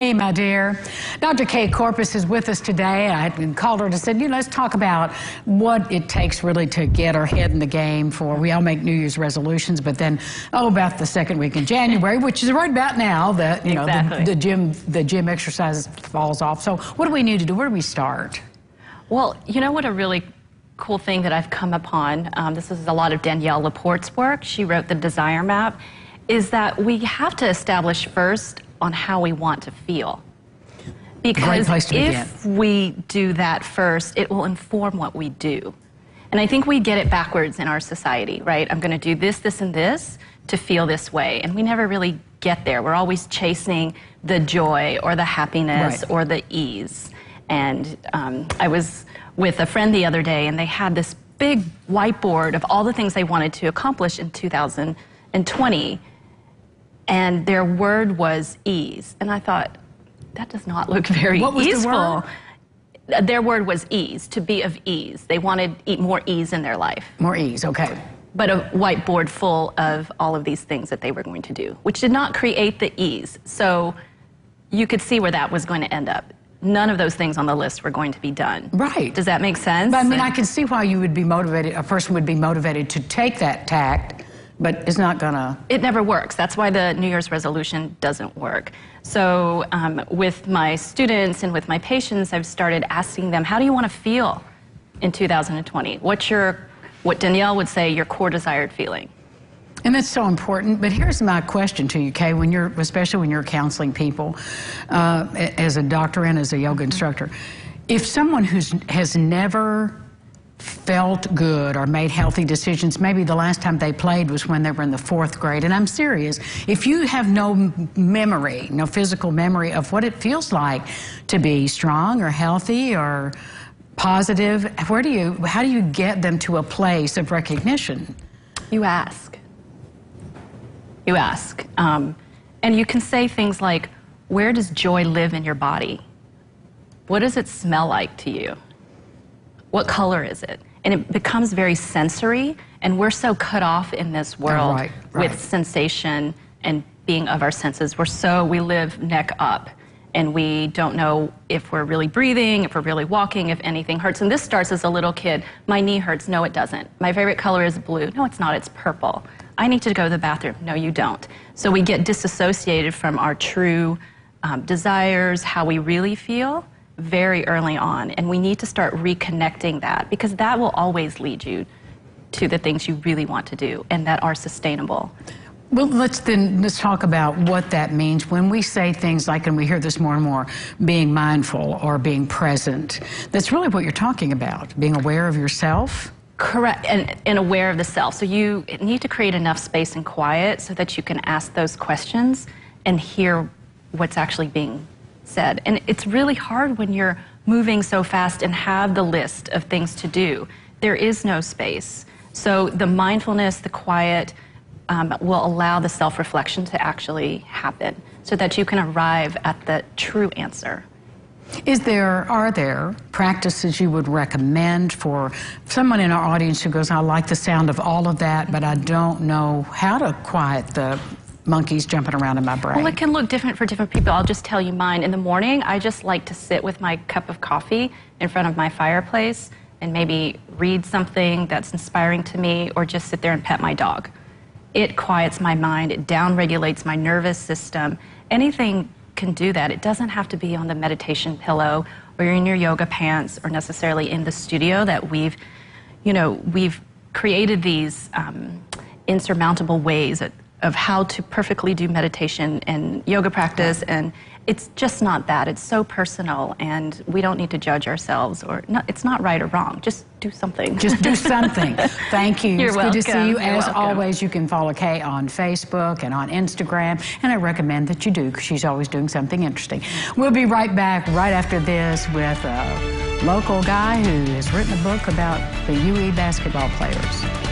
Hey, my dear. Dr. Kay Corpus is with us today. I called her and said, let's talk about what it takes really to get our head in the game for, we all make New Year's resolutions, but then, about the second week in January, which is right about now, that, Exactly. the gym exercise falls off. So what do we need to do? Where do we start? Well, you know what a really cool thing that I've come upon, this is a lot of Danielle Laporte's work, she wrote the Desire Map, is that we have to establish first on how we want to feel. Because if we do that first, it will inform what we do. And I think we get it backwards in our society, right? I'm going to do this, this, and this to feel this way. And we never really get there. We're always chasing the joy or the happiness or the ease. And I was with a friend the other day, and they had this big whiteboard of all the things they wanted to accomplish in 2020. And their word was ease. And I thought, that does not look very easeful. What was the word? Their word was ease, to be of ease. They wanted more ease in their life. More ease, okay. But a whiteboard full of all of these things that they were going to do, which did not create the ease. So you could see where that was going to end up. None of those things on the list were going to be done. Right. Does that make sense? But I mean, I can see why you would be motivated, a person would be motivated to take that tact, but it's not gonna... It never works. That's why the New Year's resolution doesn't work. So with my students and with my patients, I've started asking them, how do you want to feel in 2020? What's what Danielle would say, your core desired feeling? And that's so important. But here's my question to you, Kay, especially when you're counseling people, as a doctor and as a yoga instructor. If someone has never felt good or made healthy decisions, maybe the last time they played was when they were in the 4th grade, and I'm serious, if you have no memory, no physical memory of what it feels like to be strong or healthy or positive, how do you get them to a place of recognition? You ask. You ask. And you can say things like, where does joy live in your body? What does it smell like to you? What color is it? And it becomes very sensory, and we're so cut off in this world with sensation and being of our senses. We live neck up, and we don't know if we're really breathing, if we're really walking, if anything hurts. And this starts as a little kid. My knee hurts. No, it doesn't. My favorite color is blue. No, it's not. It's purple. I need to go to the bathroom. No, you don't. So we get disassociated from our true desires, how we really feel, very early on, and we need to start reconnecting that, because that will always lead you to the things you really want to do and that are sustainable. Well, let's talk about what that means when we say things like, and we hear this more and more, being mindful or being present. That's really what you're talking about, being aware of yourself. Correct, and aware of the self. So you need to create enough space and quiet so that you can ask those questions and hear what's actually being said. And it's really hard when you're moving so fast and have the list of things to do. There is no space. So the mindfulness, the quiet, will allow the self-reflection to actually happen so that you can arrive at the true answer. Are there practices you would recommend for someone in our audience who goes, I like the sound of all of that, but I don't know how to quiet the monkeys jumping around in my brain? Well, it can look different for different people. I'll just tell you mine. In the morning, I just like to sit with my cup of coffee in front of my fireplace and maybe read something that's inspiring to me, or just sit there and pet my dog. It quiets my mind. It downregulates my nervous system. Anything can do that. It doesn't have to be on the meditation pillow or in your yoga pants or necessarily in the studio that we've created these insurmountable ways of how to perfectly do meditation and yoga practice, and it's just not that. It's so personal, and we don't need to judge ourselves, it's not right or wrong. Just do something. Just do something. Thank you. You're welcome. Good to see you. As always, you can follow Kay on Facebook and on Instagram, and I recommend that you do, because she's always doing something interesting. We'll be right back right after this with a local guy who has written a book about the UE basketball players.